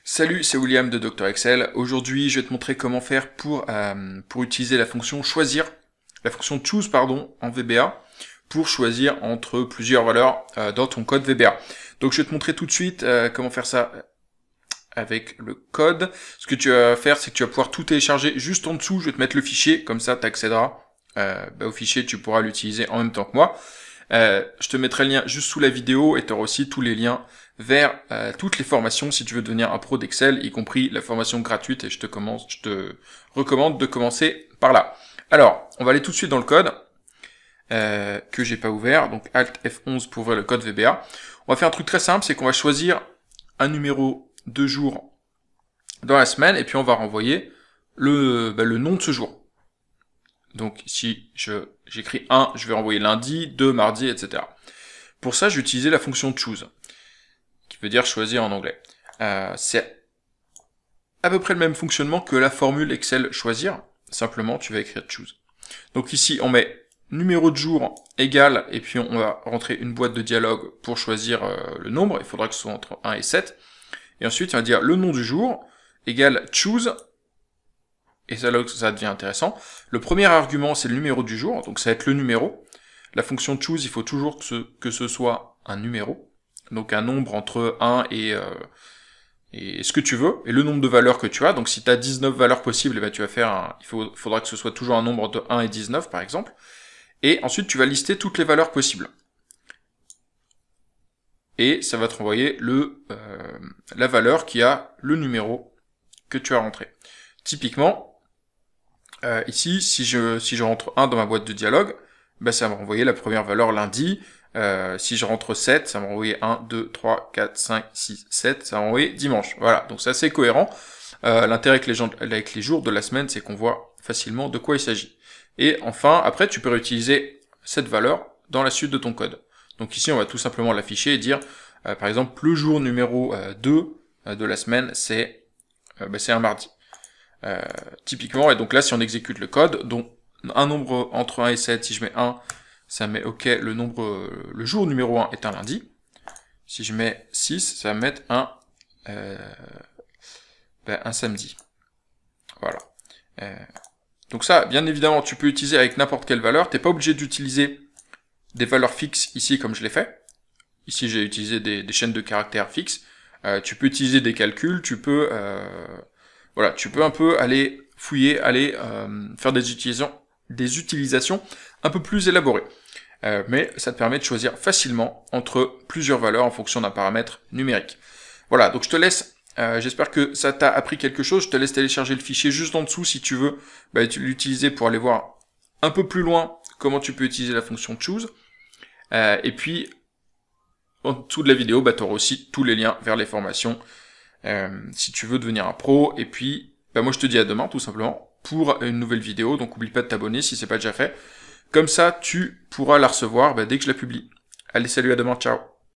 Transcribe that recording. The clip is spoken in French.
Salut, c'est William de Dr Excel. Aujourd'hui, je vais te montrer comment faire pour utiliser la fonction choisir, la fonction choose pardon, en VBA, pour choisir entre plusieurs valeurs dans ton code VBA. Donc je vais te montrer tout de suite comment faire ça avec le code. Ce que tu vas faire, c'est que tu vas pouvoir tout télécharger juste en dessous. Je vais te mettre le fichier, comme ça tu accéderas au fichier, tu pourras l'utiliser en même temps que moi. Je te mettrai le lien juste sous la vidéo et tu auras aussi tous les liens vers toutes les formations si tu veux devenir un pro d'Excel, y compris la formation gratuite, et je te recommande de commencer par là. Alors, on va aller tout de suite dans le code que j'ai pas ouvert, donc Alt F11 pour ouvrir le code VBA. On va faire un truc très simple, c'est qu'on va choisir un numéro de jour dans la semaine, et puis on va renvoyer le nom de ce jour. Donc si j'écris 1, je vais renvoyer lundi, 2, mardi, etc. Pour ça, j'ai utilisé la fonction choose, qui veut dire choisir en anglais. C'est à peu près le même fonctionnement que la formule Excel choisir, simplement tu vas écrire choose. Donc ici, on met numéro de jour égal, et puis on va rentrer une boîte de dialogue pour choisir le nombre, il faudra que ce soit entre 1 et 7. Et ensuite, on va dire le nom du jour égale choose. Et ça, là, ça devient intéressant. Le premier argument, c'est le numéro du jour, donc ça va être le numéro. La fonction choose, il faut toujours que ce soit un numéro, donc un nombre entre 1 et ce que tu veux, et le nombre de valeurs que tu as. Donc si tu as 19 valeurs possibles, eh ben, tu vas faire faudra que ce soit toujours un nombre entre 1 et 19, par exemple. Et ensuite, tu vas lister toutes les valeurs possibles. Et ça va te renvoyer la valeur qui a le numéro que tu as rentré. Typiquement, ici, si je rentre 1 dans ma boîte de dialogue, ben ça va m'envoyer la première valeur lundi. Si je rentre 7, ça va m'envoyer 1, 2, 3, 4, 5, 6, 7, ça va m'envoyer dimanche. Voilà, donc c'est assez cohérent. L'intérêt avec les jours de la semaine, c'est qu'on voit facilement de quoi il s'agit. Et enfin, après, tu peux réutiliser cette valeur dans la suite de ton code. Donc ici, on va tout simplement l'afficher et dire, par exemple, le jour numéro 2 de la semaine, c'est un mardi. Typiquement, et donc là, si on exécute le code, donc un nombre entre 1 et 7, si je mets 1, ça met OK, le jour numéro 1 est un lundi. Si je mets 6, ça va mettre un samedi. Voilà. Donc ça, bien évidemment, tu peux utiliser avec n'importe quelle valeur. T'es pas obligé d'utiliser des valeurs fixes ici, comme je l'ai fait. Ici, j'ai utilisé des chaînes de caractères fixes. Tu peux utiliser des calculs, tu peux un peu aller fouiller, faire des utilisations un peu plus élaborées. Mais ça te permet de choisir facilement entre plusieurs valeurs en fonction d'un paramètre numérique. Voilà, donc je te laisse, j'espère que ça t'a appris quelque chose, je te laisse télécharger le fichier juste en dessous si tu veux l'utiliser pour aller voir un peu plus loin comment tu peux utiliser la fonction choose. Et puis, en dessous de la vidéo, tu auras aussi tous les liens vers les formations si tu veux devenir un pro. Et puis, moi je te dis à demain tout simplement pour une nouvelle vidéo. Donc oublie pas de t'abonner si c'est pas déjà fait. Comme ça, tu pourras la recevoir dès que je la publie. Allez, salut, à demain, ciao.